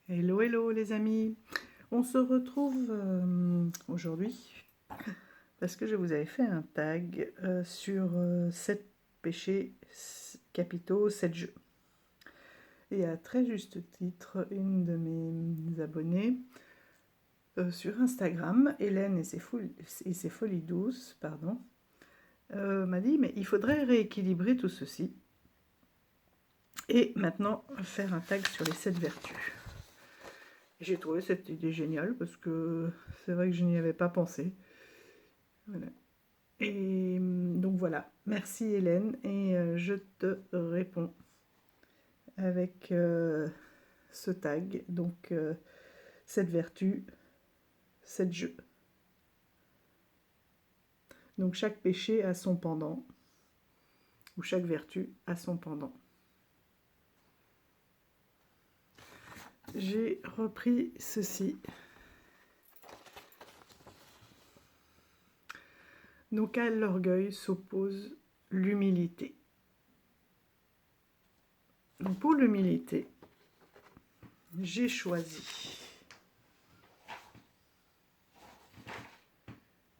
Hello, hello les amis. On se retrouve aujourd'hui parce que je vous avais fait un tag sur 7 péchés capitaux, 7 jeux. Et à très juste titre, une de mes abonnées sur Instagram, Hélène et ses folies douces, pardon, m'a dit mais il faudrait rééquilibrer tout ceci et maintenant faire un tag sur les 7 vertus. J'ai trouvé cette idée géniale parce que c'est vrai que je n'y avais pas pensé. Voilà. Et donc voilà, merci Hélène et je te réponds avec ce tag. Donc cette vertu, 7 jeux. Donc chaque péché a son pendant ou chaque vertu a son pendant. J'ai repris ceci. Donc à l'orgueil s'oppose l'humilité. Donc pour l'humilité, j'ai choisi.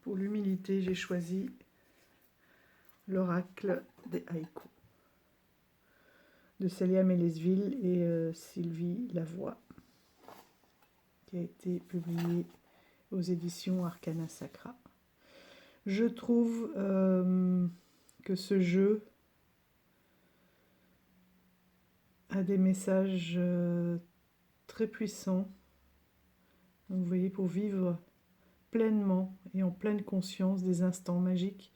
Pour l'humilité, j'ai choisi l'oracle des haïkus de Célia Mélesville et Sylvie Lavoie, qui a été publié aux éditions Arcana Sacra. Je trouve que ce jeu a des messages très puissants. Donc, vous voyez, pour vivre pleinement et en pleine conscience des instants magiques,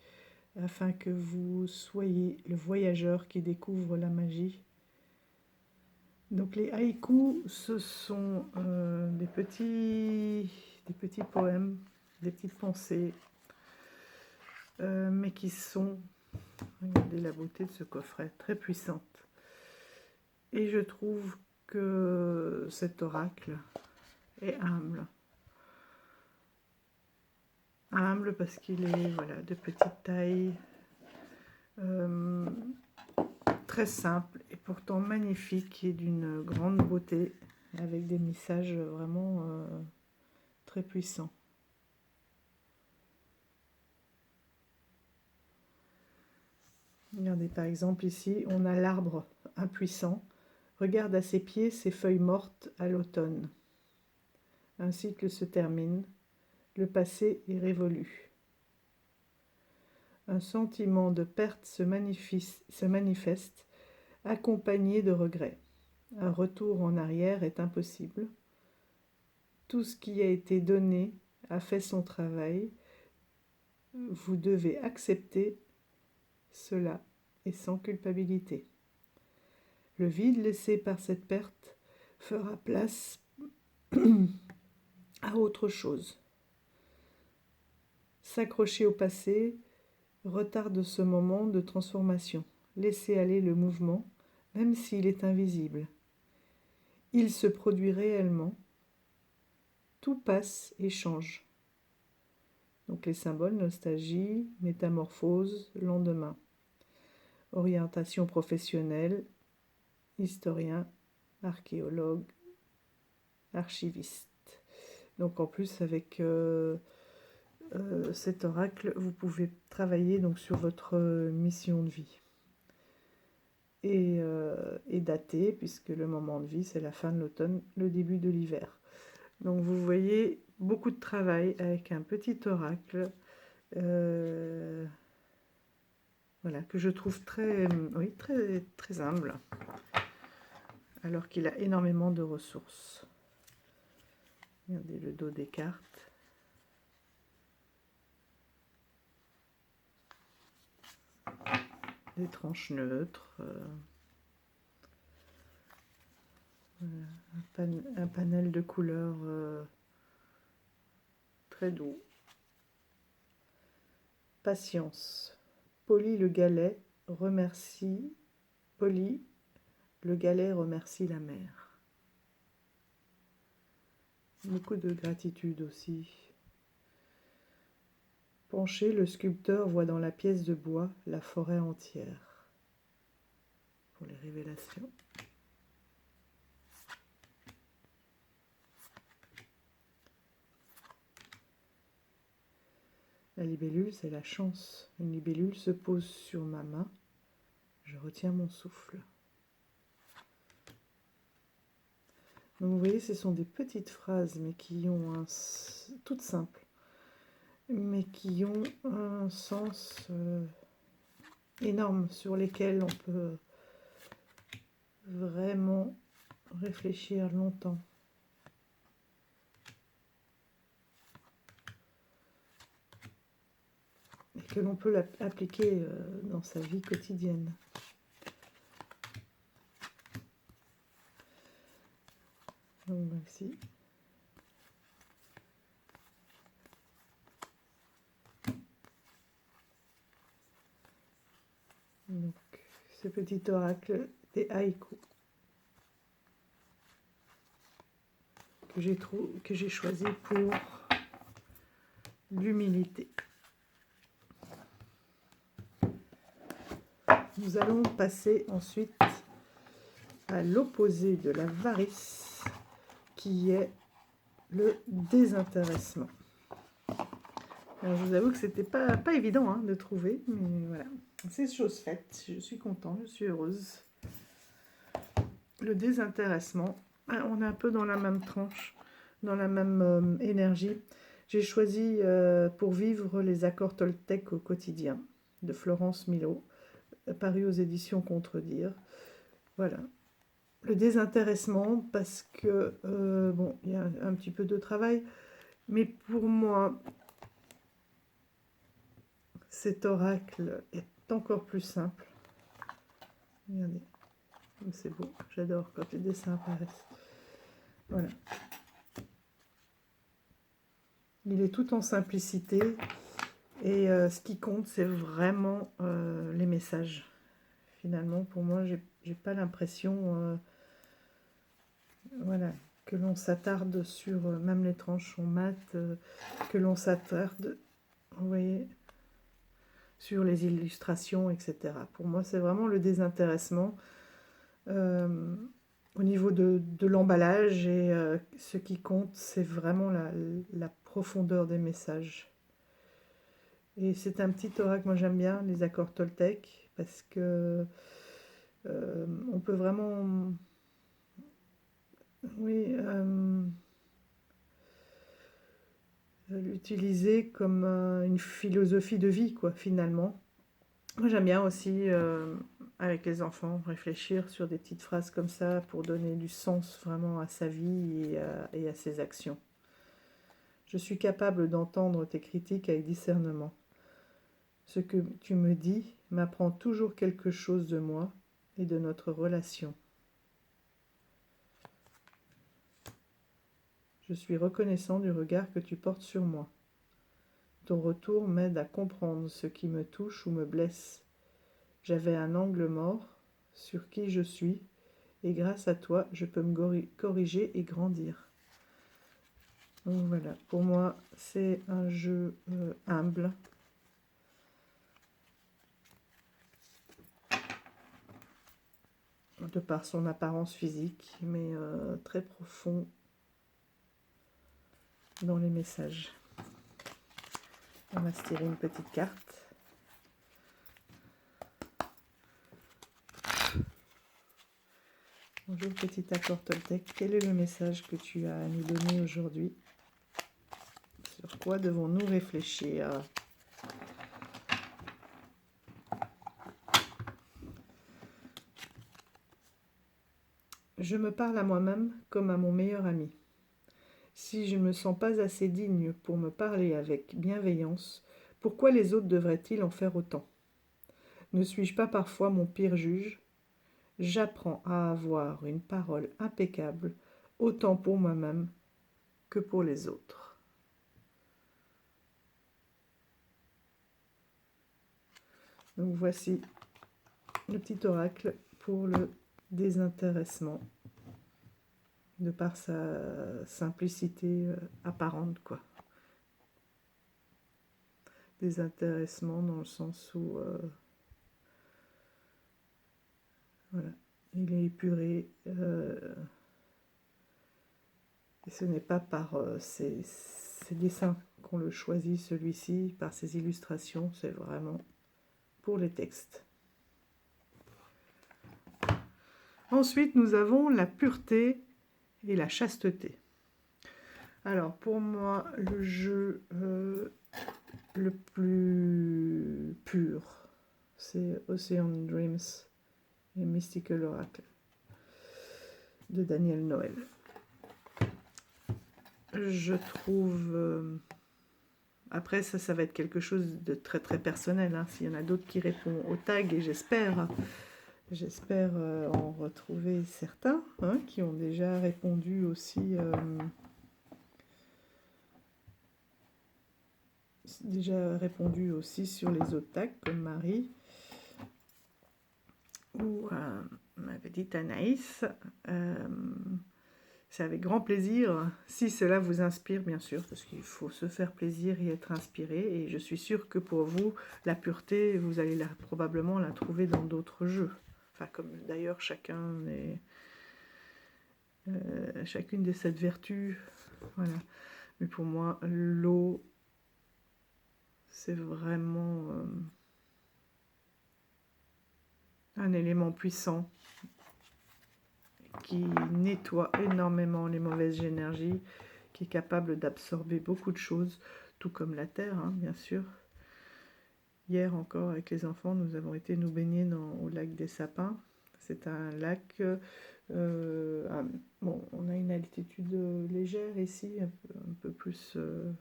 afin que vous soyez le voyageur qui découvre la magie. Donc les haïkus, ce sont des petits poèmes, des petites pensées, mais qui sont, regardez la beauté de ce coffret, très puissantes. Et je trouve que cet oracle est humble. Humble parce qu'il est voilà, de petite taille, très simple et pourtant magnifique et d'une grande beauté, avec des messages vraiment très puissants. Regardez par exemple ici, on a l'arbre impuissant. Regarde à ses pieds ses feuilles mortes à l'automne. Un cycle se termine, le passé est révolu. Un sentiment de perte se manifeste, accompagné de regrets. Un retour en arrière est impossible. Tout ce qui a été donné a fait son travail. Vous devez accepter cela et sans culpabilité. Le vide laissé par cette perte fera place à autre chose. S'accrocher au passé retarde ce moment de transformation. Laissez aller le mouvement, même s'il est invisible. Il se produit réellement. Tout passe et change. Donc les symboles, nostalgie, métamorphose, lendemain. Orientation professionnelle, historien, archéologue, archiviste. Donc en plus avec cet oracle, vous pouvez travailler donc sur votre mission de vie. Et dater, puisque le moment de vie, c'est la fin de l'automne, le début de l'hiver. Donc vous voyez beaucoup de travail avec un petit oracle, voilà, que je trouve très, oui, très, très humble, alors qu'il a énormément de ressources. Regardez le dos des cartes. Des tranches neutres. Voilà, un panel de couleurs très doux. Patience. Polly le galet remercie la mer. Beaucoup de gratitude aussi. Penché, le sculpteur voit dans la pièce de bois la forêt entière. Pour les révélations. La libellule, c'est la chance. Une libellule se pose sur ma main. Je retiens mon souffle. Donc vous voyez, ce sont des petites phrases, mais qui ont toutes simples, mais qui ont un sens énorme, sur lesquels on peut vraiment réfléchir longtemps. Et que l'on peut appliquer dans sa vie quotidienne. Donc voici. Donc, ce petit oracle des haïkus que j'ai choisi pour l'humilité. Nous allons passer ensuite à l'opposé de l'avarice, qui est le désintéressement. Alors, je vous avoue que c'était pas évident hein, de trouver, mais voilà, c'est chose faite. Je suis contente, je suis heureuse. Le désintéressement, on est un peu dans la même tranche, dans la même énergie. J'ai choisi pour vivre les accords Toltec au quotidien de Florence Milo, paru aux éditions Contredire. Voilà. Le désintéressement, parce que, bon, il y a un petit peu de travail, mais pour moi, cet oracle est encore plus simple. Regardez, c'est beau, j'adore quand les dessins apparaissent. Voilà. Il est tout en simplicité, et ce qui compte, c'est vraiment les messages. Finalement, pour moi, j'ai pas l'impression... voilà, que l'on s'attarde sur même les tranchons mat, que l'on s'attarde, vous voyez, sur les illustrations, etc. Pour moi, c'est vraiment le désintéressement au niveau de l'emballage, et ce qui compte, c'est vraiment la profondeur des messages. Et c'est un petit oracle, moi j'aime bien les accords Toltec, parce que on peut vraiment... Oui, l'utiliser comme une philosophie de vie, quoi, finalement. Moi, j'aime bien aussi, avec les enfants, réfléchir sur des petites phrases comme ça pour donner du sens vraiment à sa vie et à ses actions. Je suis capable d'entendre tes critiques avec discernement. Ce que tu me dis m'apprend toujours quelque chose de moi et de notre relation. Je suis reconnaissant du regard que tu portes sur moi. Ton retour m'aide à comprendre ce qui me touche ou me blesse. J'avais un angle mort sur qui je suis, et grâce à toi, je peux me corriger et grandir. Donc voilà, pour moi, c'est un jeu humble. De par son apparence physique, mais très profond dans les messages. On va se tirer une petite carte. Bonjour petit accord Toltec, quel est le message que tu as à nous donner aujourd'hui? Sur quoi devons-nous réfléchir? Je me parle à moi-même comme à mon meilleur ami. Si je ne me sens pas assez digne pour me parler avec bienveillance, pourquoi les autres devraient-ils en faire autant? Ne suis-je pas parfois mon pire juge? J'apprends à avoir une parole impeccable, autant pour moi-même que pour les autres. Donc voici le petit oracle pour le désintéressement, de par sa simplicité apparente, quoi. Désintéressement dans le sens où voilà, il est épuré, et ce n'est pas par ses ses dessins qu'on le choisit, celui-ci, par ses illustrations. C'est vraiment pour les textes. Ensuite, nous avons la pureté et la chasteté. Alors, pour moi, le jeu le plus pur, c'est Ocean Dreams et Mystical Oracle de Daniel Noël. Je trouve... après, ça va être quelque chose de très très personnel. Hein. S'il y en a d'autres qui répondent au tag, et j'espère en retrouver certains qui ont déjà répondu aussi... sur les autres tags, comme Marie ou ma petite Anaïs. C'est avec grand plaisir, si cela vous inspire, bien sûr, parce qu'il faut se faire plaisir et être inspiré. Et je suis sûre que pour vous, la pureté, vous allez probablement la trouver dans d'autres jeux. Enfin, comme d'ailleurs chacune des 7 vertus. Voilà. Mais pour moi, l'eau, c'est vraiment un élément puissant qui nettoie énormément les mauvaises énergies, qui est capable d'absorber beaucoup de choses, tout comme la terre, hein, bien sûr. Hier encore, avec les enfants, nous avons été nous baigner au lac des Sapins. C'est un lac... bon, on a une altitude légère ici, un peu plus de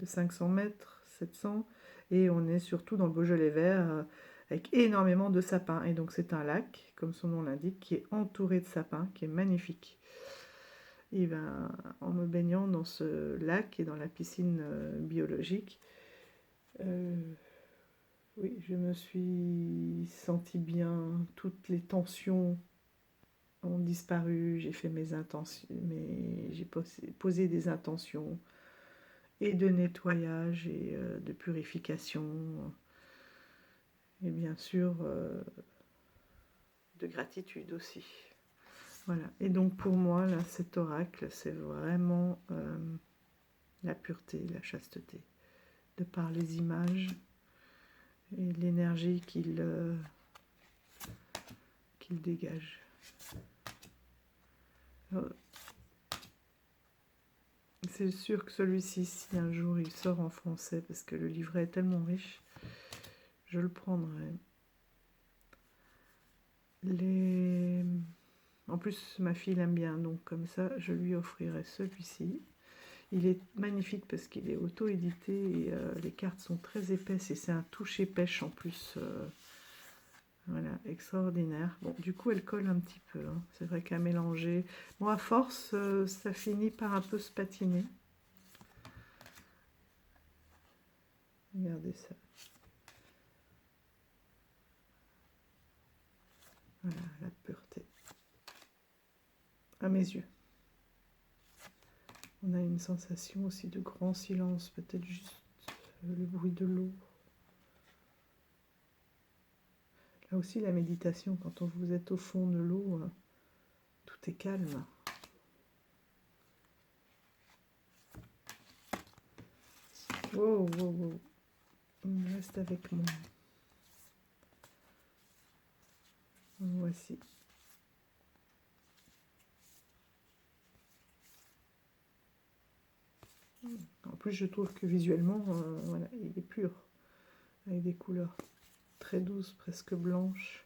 500 mètres, 700. Et on est surtout dans le Beaujolais vert, avec énormément de sapins. Et donc c'est un lac, comme son nom l'indique, qui est entouré de sapins, qui est magnifique. Et ben, en me baignant dans ce lac et dans la piscine biologique, oui, je me suis sentie bien, toutes les tensions ont disparu, j'ai fait mes intentions, j'ai posé des intentions et de nettoyage et de purification. Et bien sûr, de gratitude aussi. Voilà. Et donc pour moi, là, cet oracle, c'est vraiment la pureté, la chasteté, de par les images et l'énergie qu'il dégage. C'est sûr que celui-ci, si un jour il sort en français, parce que le livret est tellement riche, je le prendrai. En plus, ma fille l'aime bien, donc comme ça, je lui offrirai celui-ci. Il est magnifique parce qu'il est auto-édité et les cartes sont très épaisses et c'est un toucher pêche en plus. Voilà, extraordinaire. Bon, du coup, elle colle un petit peu. Hein. C'est vrai qu'à mélanger... Bon, à force, ça finit par un peu se patiner. Regardez ça. Voilà, la pureté. À mes yeux. On a une sensation aussi de grand silence, peut-être juste le bruit de l'eau. Là aussi, la méditation, quand vous êtes au fond de l'eau, tout est calme. Wow, wow, wow. On reste avec moi. Voici. En plus, je trouve que visuellement, voilà, il est pur, avec des couleurs très douces, presque blanches.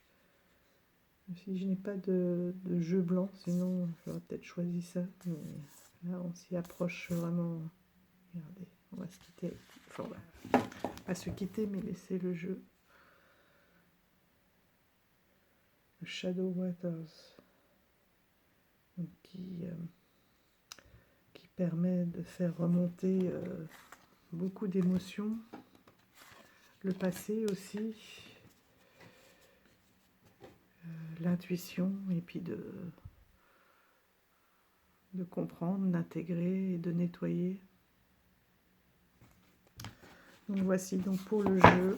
Si je n'ai pas de jeu blanc, sinon j'aurais peut-être choisi ça. Mais là, on s'y approche vraiment. Regardez, on va se quitter. Enfin, on va pas se quitter, mais laisser le jeu. Le Shadow Waters, donc qui permet de faire remonter beaucoup d'émotions. Le passé aussi. L'intuition et puis de comprendre, d'intégrer et de nettoyer. Donc voici donc pour le jeu.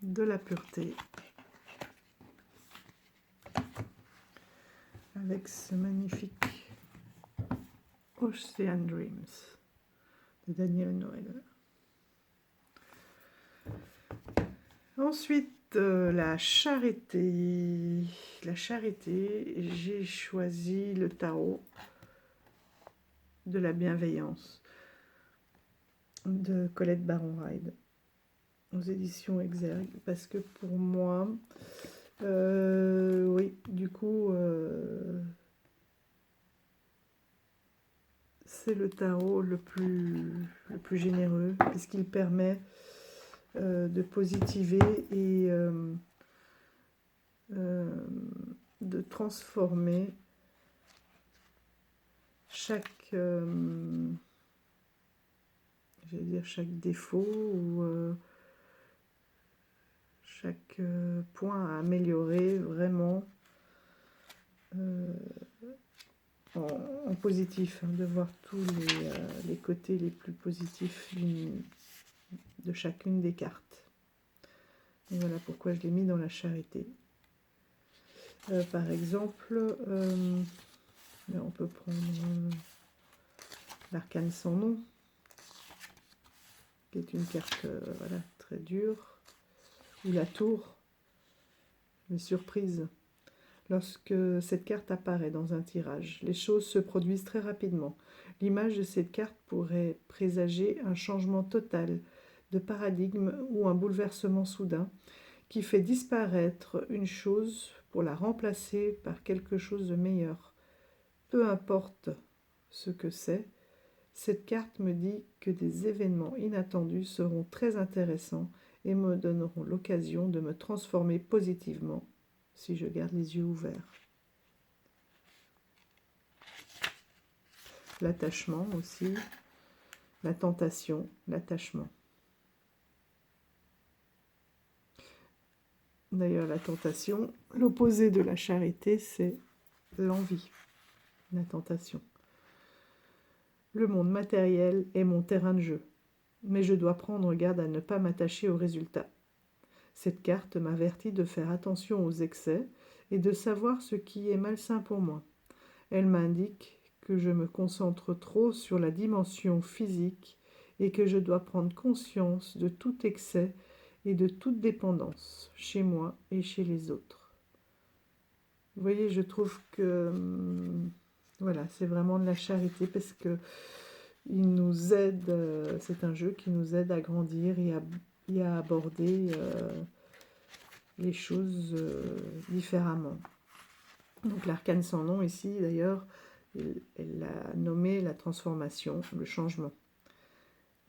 De la pureté avec ce magnifique Ocean Dreams de Daniel Noël. Ensuite, la charité. La charité, j'ai choisi le tarot de la bienveillance de Colette Baron-Ride aux éditions Exergue, parce que pour moi, oui, du coup, c'est le tarot le plus généreux, puisqu'il permet de positiver et de transformer chaque, j'allais dire chaque défaut ou chaque point à améliorer vraiment en positif, hein, de voir tous les côtés les plus positifs de chacune des cartes. Et voilà pourquoi je l'ai mis dans la charité. Par exemple, on peut prendre l'arcane sans nom, qui est une carte voilà, très dure, ou la tour, les surprises. Lorsque cette carte apparaît dans un tirage, les choses se produisent très rapidement. L'image de cette carte pourrait présager un changement total de paradigme ou un bouleversement soudain qui fait disparaître une chose pour la remplacer par quelque chose de meilleur. Peu importe ce que c'est, cette carte me dit que des événements inattendus seront très intéressants et me donneront l'occasion de me transformer positivement si je garde les yeux ouverts. L'attachement aussi, la tentation, l'attachement. D'ailleurs, la tentation, l'opposé de la charité, c'est l'envie, la tentation. Le monde matériel est mon terrain de jeu, mais je dois prendre garde à ne pas m'attacher aux résultats. Cette carte m'avertit de faire attention aux excès et de savoir ce qui est malsain pour moi. Elle m'indique que je me concentre trop sur la dimension physique et que je dois prendre conscience de tout excès et de toute dépendance, chez moi et chez les autres. Vous voyez, je trouve que voilà, c'est vraiment de la charité parce que il nous aide, c'est un jeu qui nous aide à grandir et à aborder les choses différemment. Donc l'arcane sans nom ici, d'ailleurs, elle a nommé la transformation, le changement.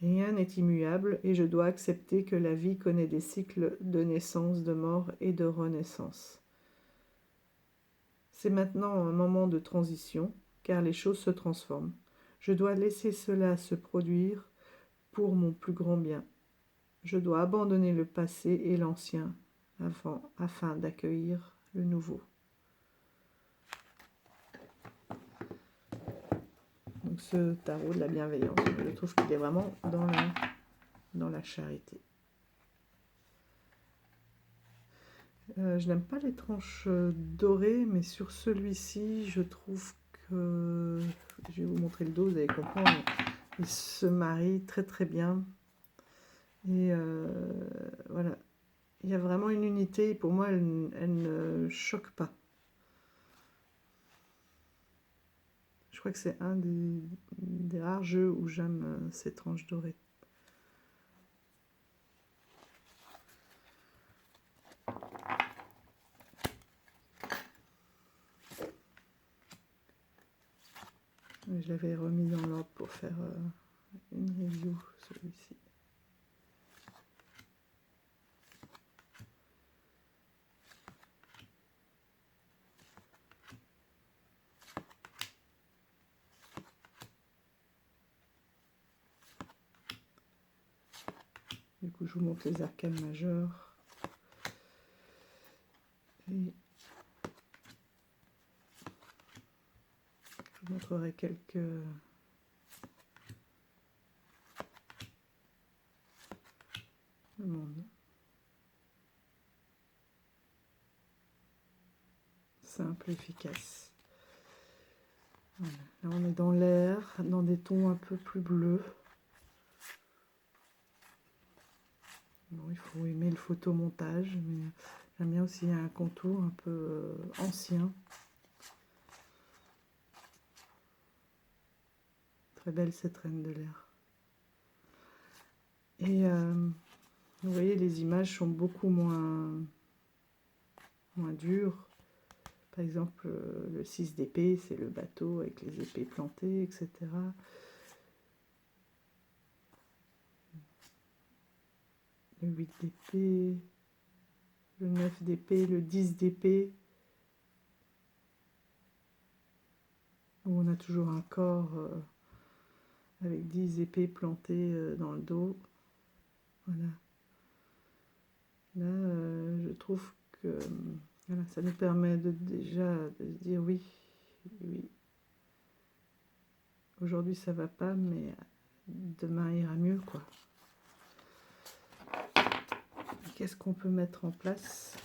Rien n'est immuable et je dois accepter que la vie connaît des cycles de naissance, de mort et de renaissance. C'est maintenant un moment de transition, car les choses se transforment. Je dois laisser cela se produire pour mon plus grand bien. Je dois abandonner le passé et l'ancien afin d'accueillir le nouveau. Donc ce tarot de la bienveillance, je trouve qu'il est vraiment dans la charité. Je n'aime pas les tranches dorées, mais sur celui-ci, je trouve que, je vais vous montrer le dos, vous allez comprendre, il se marie très très bien. Et voilà, il y a vraiment une unité, pour moi, elle ne choque pas. Je crois que c'est un des rares jeux où j'aime ces tranches dorées. Je l'avais remis dans l'ordre pour faire une review, celui-ci. Du coup, je vous montre les arcanes majeures. Et je vous montrerai quelques... Le monde. Simple, efficace. Voilà. Là, on est dans l'air, dans des tons un peu plus bleus. Bon, il faut aimer le photomontage, mais j'aime bien aussi un contour un peu ancien. Très belle cette reine de l'air. Et vous voyez, les images sont beaucoup moins dures. Par exemple, le 6 d'épée, c'est le bateau avec les épées plantées, etc. Le 8 d'épée, le 9 d'épée, le 10 d'épée. Où on a toujours un corps avec 10 épées plantées dans le dos. Voilà. Là, je trouve que voilà, ça nous permet déjà de se dire oui, oui. Aujourd'hui ça va pas, mais demain ira mieux, quoi. Qu'est-ce qu'on peut mettre en place?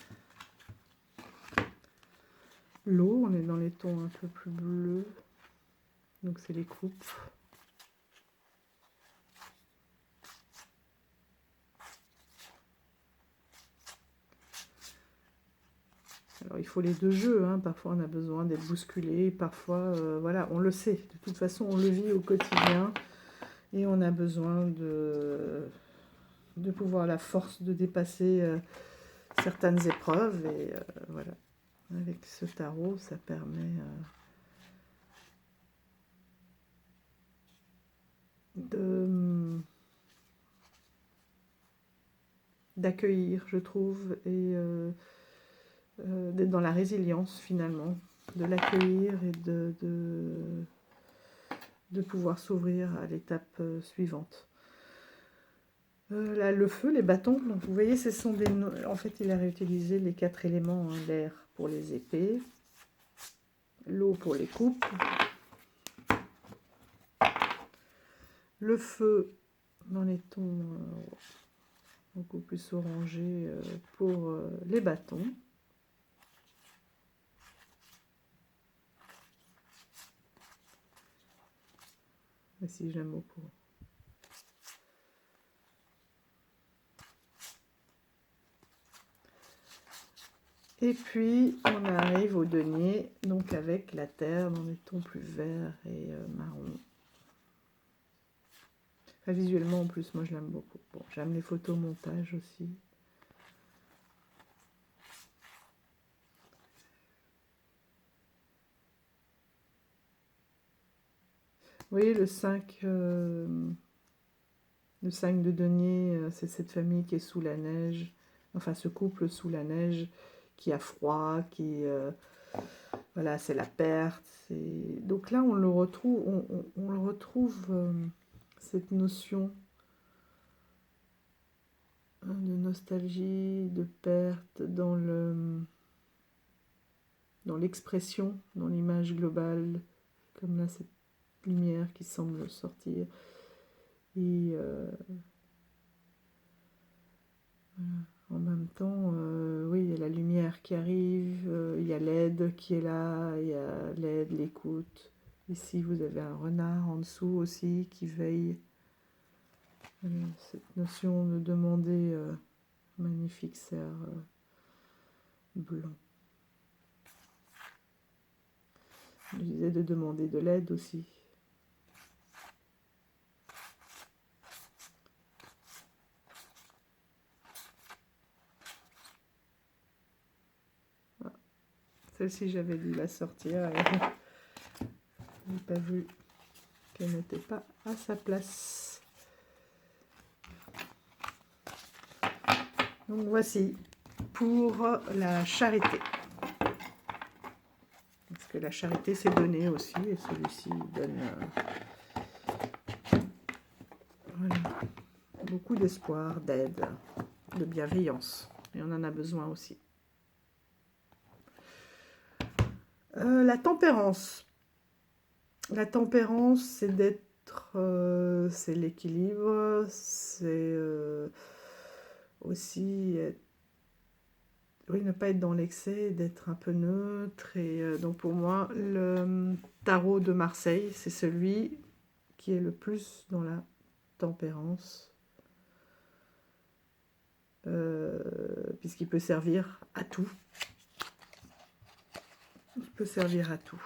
L'eau, on est dans les tons un peu plus bleus. Donc c'est les coupes. Alors il faut les deux jeux, hein. Parfois on a besoin d'être bousculé, parfois, voilà, on le sait. De toute façon, on le vit au quotidien et on a besoin de pouvoir la force de dépasser certaines épreuves. Et voilà, avec ce tarot, ça permet d'accueillir, je trouve, et d'être dans la résilience finalement, de l'accueillir et de pouvoir s'ouvrir à l'étape suivante. Là, le feu, les bâtons, donc vous voyez, ce sont des... En fait, il a réutilisé les 4 éléments, hein, l'air pour les épées, l'eau pour les coupes, le feu dans les tons beaucoup plus orangés pour les bâtons. Si j'aime beaucoup. Et puis, on arrive au denier, donc avec la terre dans des tons plus verts et marron. Enfin, visuellement, en plus, moi, je l'aime beaucoup. Bon, j'aime les photomontages aussi. Vous voyez, le 5 de denier, c'est cette famille qui est sous la neige. Enfin, ce couple sous la neige qui a froid, qui... voilà, c'est la perte. Donc là, on le retrouve, on le retrouve cette notion de nostalgie, de perte dans l'expression, dans l'image globale, comme là, cette lumière qui semble sortir. Et voilà. En même temps, oui, il y a la lumière qui arrive, il y a l'aide qui est là, il y a l'aide, l'écoute. Ici, vous avez un renard en dessous aussi qui veille. Cette notion de demander, magnifique cerf blanc. Je disais de demander de l'aide aussi. Celle-ci, j'avais dû la sortir et je n'ai pas vu qu'elle n'était pas à sa place. Donc voici pour la charité. Parce que la charité, c'est donner aussi, et celui-ci donne voilà, beaucoup d'espoir, d'aide, de bienveillance. Et on en a besoin aussi. La tempérance. La tempérance, c'est d'être, c'est l'équilibre, c'est aussi oui, ne pas être dans l'excès, d'être un peu neutre. Et donc pour moi, le tarot de Marseille, c'est celui qui est le plus dans la tempérance, puisqu'il peut servir à tout. Il peut servir à tout.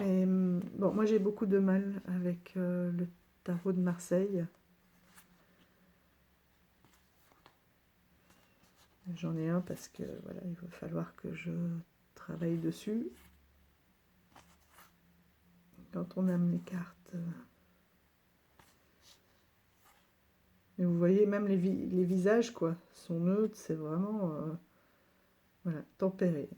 Mais bon, moi j'ai beaucoup de mal avec le tarot de Marseille. J'en ai un parce que voilà, il va falloir que je travaille dessus. Quand on aime les cartes. Mais vous voyez, même les visages, quoi, sont neutres, c'est vraiment voilà, tempéré.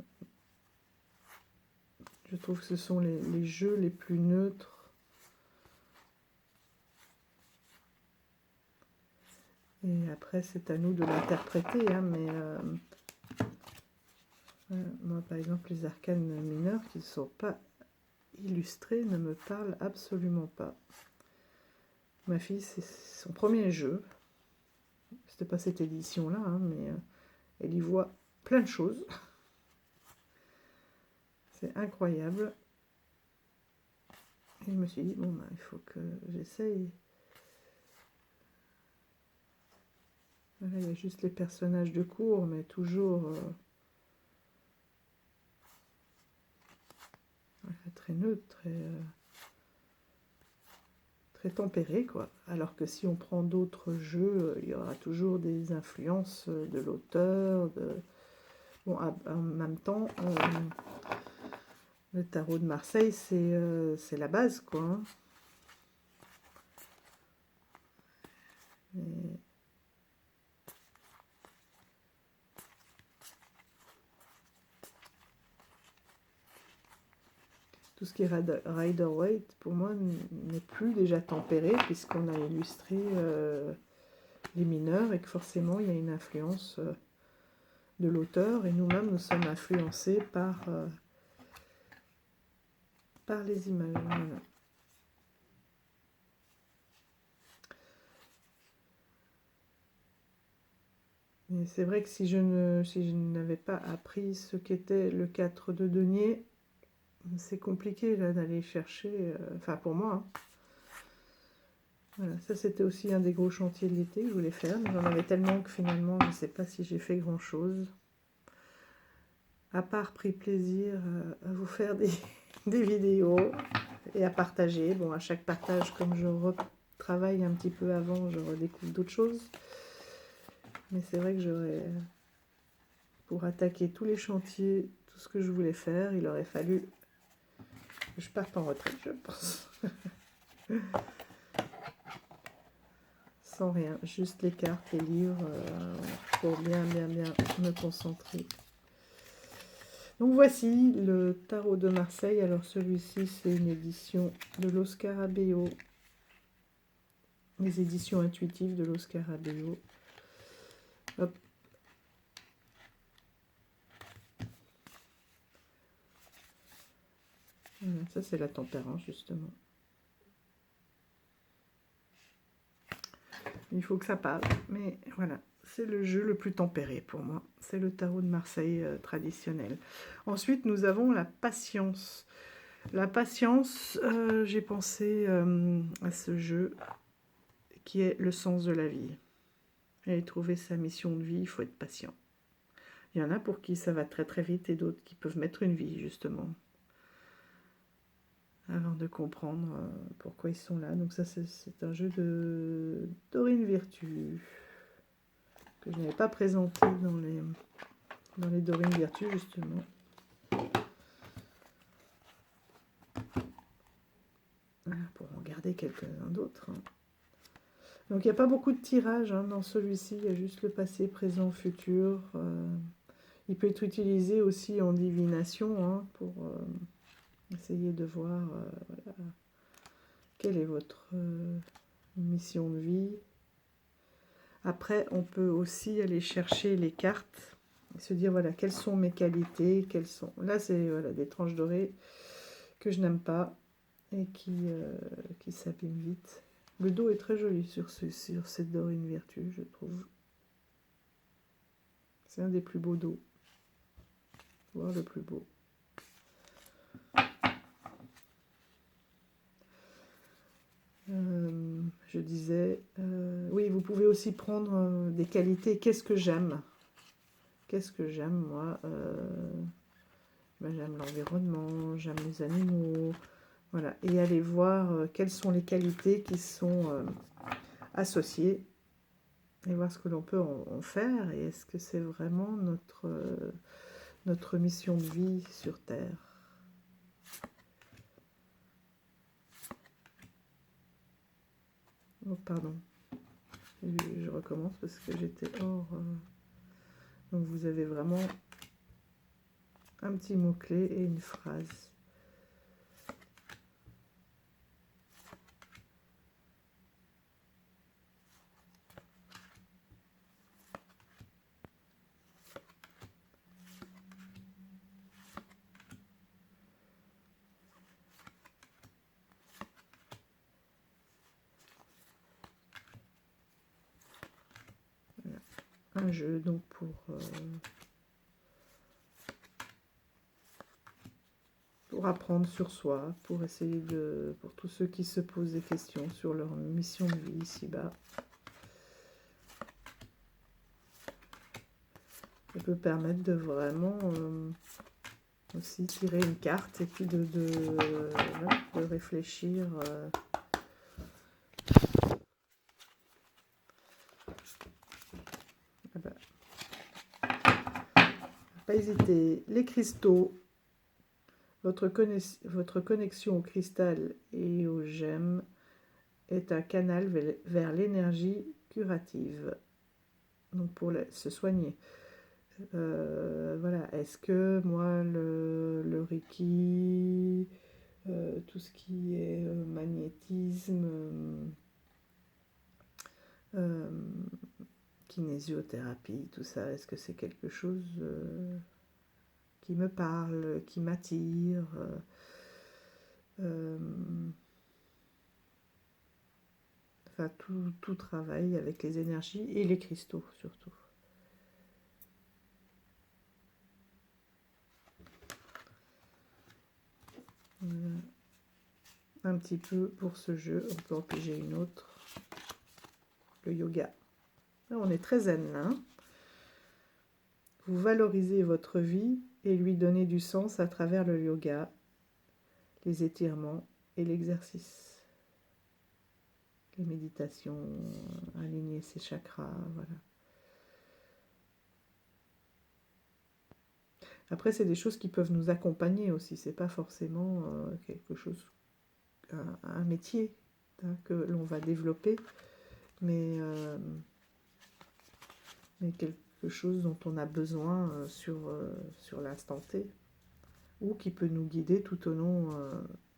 Je trouve que ce sont les jeux les plus neutres. Et après, c'est à nous de l'interpréter, hein, mais moi, par exemple, les arcanes mineurs qui ne sont pas illustrés ne me parlent absolument pas. Ma fille, c'est son premier jeu. C'était pas cette édition-là, hein, mais elle y voit plein de choses. C'est incroyable. Et je me suis dit, bon, bah, il faut que j'essaye. Voilà, il y a juste les personnages de cours, mais toujours voilà, très neutre, très tempéré, quoi. Alors que si on prend d'autres jeux, il y aura toujours des influences de l'auteur. Bon, en même temps, le tarot de Marseille, c'est la base, quoi. Hein. Et tout ce qui est Rider-Waite, pour moi, n'est plus déjà tempéré, puisqu'on a illustré les mineurs, et que forcément, il y a une influence de l'auteur, et nous-mêmes, nous sommes influencés par les images. Voilà. Et c'est vrai que si je n'avais pas appris ce qu'était le 4 de denier, c'est compliqué là d'aller chercher, enfin pour moi. Hein. Voilà, ça c'était aussi un des gros chantiers de l'été que je voulais faire, mais j'en avais tellement que finalement je ne sais pas si j'ai fait grand chose. À part pris plaisir à vous faire des vidéos et à partager. Bon, à chaque partage, comme je retravaille un petit peu avant, je redécouvre d'autres choses. Mais c'est vrai que j'aurais, pour attaquer tous les chantiers, tout ce que je voulais faire, il aurait fallu que je parte en retraite, je pense. Sans rien, juste les cartes, les livres, pour bien me concentrer. Donc voici le tarot de Marseille. Alors celui-ci, c'est une édition de l'Oscar Abeo. Les éditions intuitives de l'Oscar Abeo. Hop. Voilà, ça c'est la tempérance justement. Il faut que ça parle, mais voilà, c'est le jeu le plus tempéré pour moi. C'est le tarot de Marseille traditionnel. Ensuite, nous avons la patience. La patience, j'ai pensé à ce jeu qui est le sens de la vie. Et trouver sa mission de vie, il faut être patient. Il y en a pour qui ça va très très vite et d'autres qui peuvent mettre une vie justement avant de comprendre pourquoi ils sont là. Donc ça c'est un jeu de Dorine Virtue que je n'avais pas présenté dans les Dorine Virtue justement. Voilà, pour en garder quelques-uns d'autres. Hein. Donc il n'y a pas beaucoup de tirages hein, dans celui-ci, il y a juste le passé, présent, futur. Il peut être utilisé aussi en divination hein, pour essayer de voir voilà, quelle est votre mission de vie. Après, on peut aussi aller chercher les cartes et se dire, voilà, quelles sont mes qualités, quelles sont... Là, c'est voilà, des tranches dorées que je n'aime pas et qui s'abîment vite. Le dos est très joli sur cette Dorine Virtue, je trouve. C'est un des plus beaux dos, voire le plus beau. Je disais, oui, vous pouvez aussi prendre des qualités. Qu'est-ce que j'aime? Qu'est-ce que j'aime, moi? Ben, j'aime l'environnement, j'aime les animaux, voilà. Et aller voir quelles sont les qualités qui sont associées et voir ce que l'on peut en faire et est-ce que c'est vraiment notre mission de vie sur Terre. Oh, pardon. Je recommence parce que j'étais hors... Donc vous avez vraiment un petit mot-clé et une phrase. Voilà. Un jeu donc pour apprendre sur soi, pour essayer pour tous ceux qui se posent des questions sur leur mission de vie ici-bas. Ça peut permettre de vraiment aussi tirer une carte et puis de réfléchir. Ah bah. Pas hésiter, les cristaux. Votre connexion au cristal et aux gemmes est un canal vers l'énergie curative, donc pour se soigner. Voilà, est-ce que moi, le Reiki, tout ce qui est magnétisme, kinésiothérapie, tout ça, est-ce que c'est quelque chose qui me parle, qui m'attire enfin, tout travail avec les énergies et les cristaux surtout. Voilà. Un petit peu pour ce jeu, on peut en piger une autre. Le yoga. Là, on est très zen là. Hein. Vous valorisez votre vie et lui donnez du sens à travers le yoga, les étirements et l'exercice. Les méditations, aligner ses chakras, voilà. Après, c'est des choses qui peuvent nous accompagner aussi. C'est pas forcément quelque chose, un métier hein, que l'on va développer, mais quelque chose dont on a besoin sur l'instant T, ou qui peut nous guider tout au long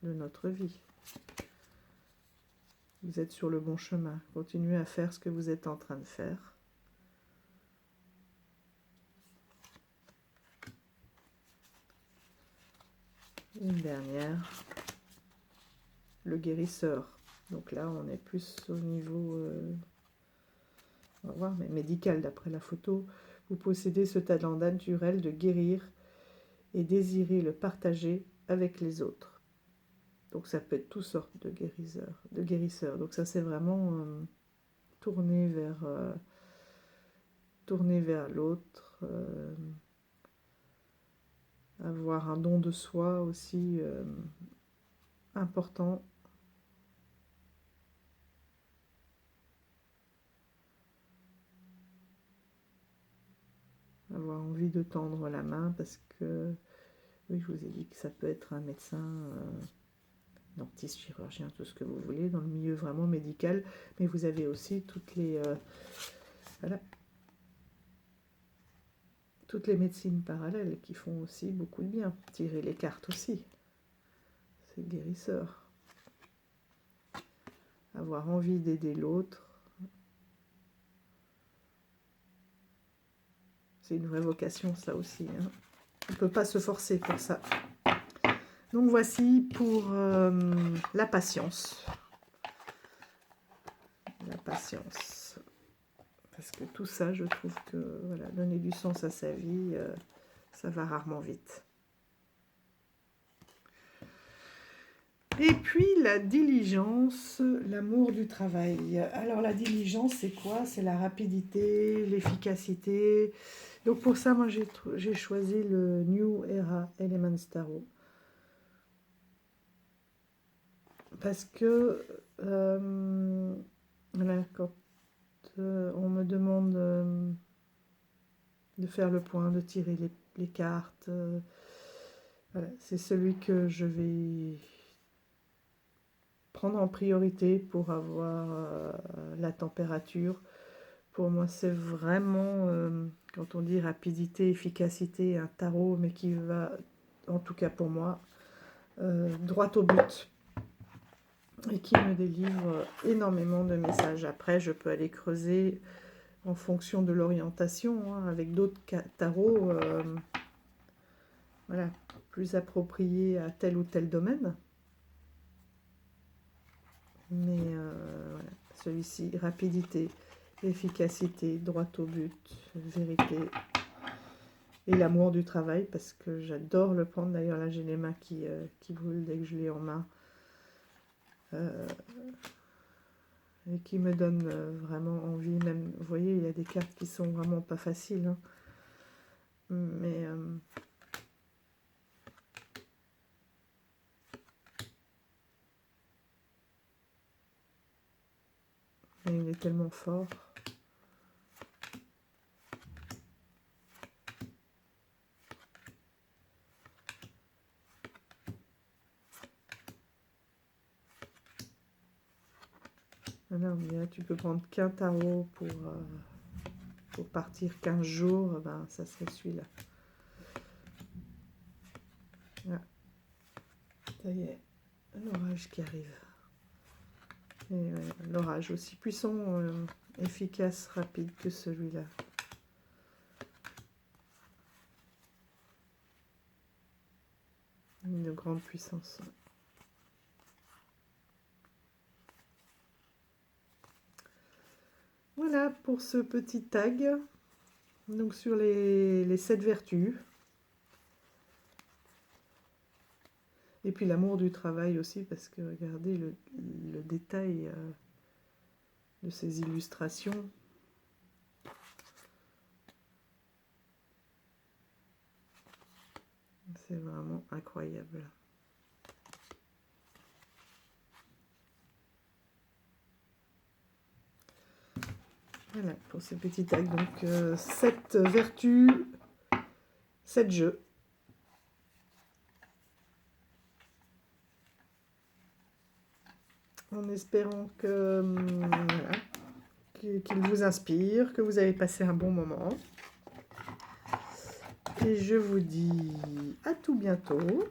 de notre vie. Vous êtes sur le bon chemin. Continuez à faire ce que vous êtes en train de faire. Une dernière. Le guérisseur. Donc là, on est plus au niveau, on va voir, mais médical d'après la photo. Vous possédez ce talent naturel de guérir et désirez le partager avec les autres. Donc ça peut être toutes sortes de guérisseurs. Donc ça c'est vraiment tourner vers l'autre, avoir un don de soi aussi important. Avoir envie de tendre la main parce que, oui, je vous ai dit que ça peut être un médecin, dentiste, chirurgien, tout ce que vous voulez, dans le milieu vraiment médical, mais vous avez aussi toutes les médecines parallèles qui font aussi beaucoup de bien. Tirer les cartes aussi, c'est guérisseur. Avoir envie d'aider l'autre, c'est une vraie vocation, ça aussi. Hein. On ne peut pas se forcer pour ça. Donc voici pour la patience. patience. Parce que tout ça, je trouve que voilà, donner du sens à sa vie, ça va rarement vite. Et puis la diligence, l'amour du travail. Alors la diligence, c'est quoi? C'est la rapidité, l'efficacité. Donc pour ça, moi j'ai choisi le New Era Elements Tarot. Parce que voilà, quand on me demande de faire le point, de tirer les cartes, voilà, c'est celui que je vais prendre en priorité pour avoir la température. Pour moi, c'est vraiment, quand on dit rapidité, efficacité, un tarot, mais qui va, en tout cas pour moi, droit au but. Et qui me délivre énormément de messages. Après, je peux aller creuser en fonction de l'orientation, hein, avec d'autres tarots, voilà, plus appropriés à tel ou tel domaine. Mais voilà, celui-ci, rapidité, efficacité, droit au but, vérité et l'amour du travail, parce que j'adore le prendre. D'ailleurs, là, j'ai les mains qui brûlent dès que je l'ai en main. Et qui me donne vraiment envie. Même, vous voyez, il y a des cartes qui sont vraiment pas faciles. Hein. Mais il est tellement fort. Là, tu peux prendre qu'un tarot pour partir 15 jours. Ben, ça serait celui-là. Ah, ça y est, l'orage qui arrive. L'orage aussi puissant, efficace, rapide que celui-là. Une grande puissance. Voilà pour ce petit tag. Donc sur les 7 vertus. Et puis l'amour du travail aussi, parce que regardez le détail de ces illustrations. C'est vraiment incroyable. Voilà, pour ce petit tag. Donc, 7 vertus, 7 jeux. En espérant que voilà, qu'il vous inspire, que vous avez passé un bon moment. Et je vous dis à tout bientôt.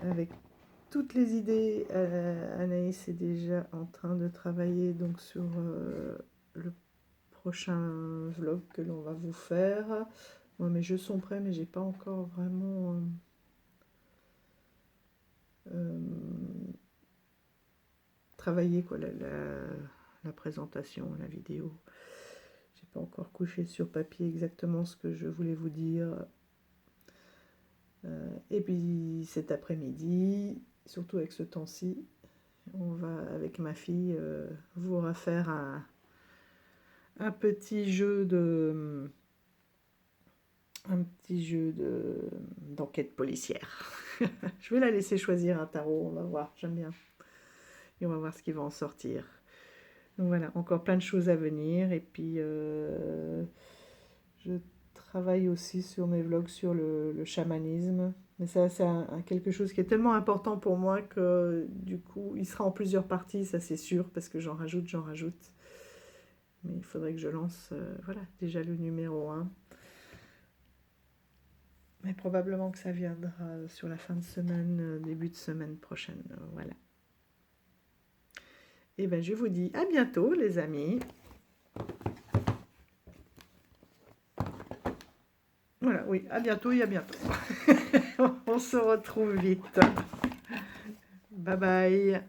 Avec toutes les idées, Anaïs est déjà en train de travailler donc sur le prochain vlog que l'on va vous faire. Moi, mes jeux sont prêts, mais j'ai pas encore vraiment travaillé quoi, la présentation, la vidéo. J'ai pas encore couché sur papier exactement ce que je voulais vous dire. Et puis cet après-midi, surtout avec ce temps-ci, on va avec ma fille vous refaire un petit jeu d'enquête policière. Je vais la laisser choisir un tarot, on va voir, j'aime bien. Et on va voir ce qui va en sortir. Donc voilà, encore plein de choses à venir. Et puis je travaille aussi sur mes vlogs sur le chamanisme. Mais ça, c'est quelque chose qui est tellement important pour moi que du coup, il sera en plusieurs parties, ça c'est sûr, parce que j'en rajoute. Mais il faudrait que je lance, voilà, déjà le numéro 1. Mais probablement que ça viendra sur la fin de semaine, début de semaine prochaine, voilà. Et bien, je vous dis à bientôt, les amis. Voilà, oui, à bientôt et à bientôt. On se retrouve vite. Bye bye.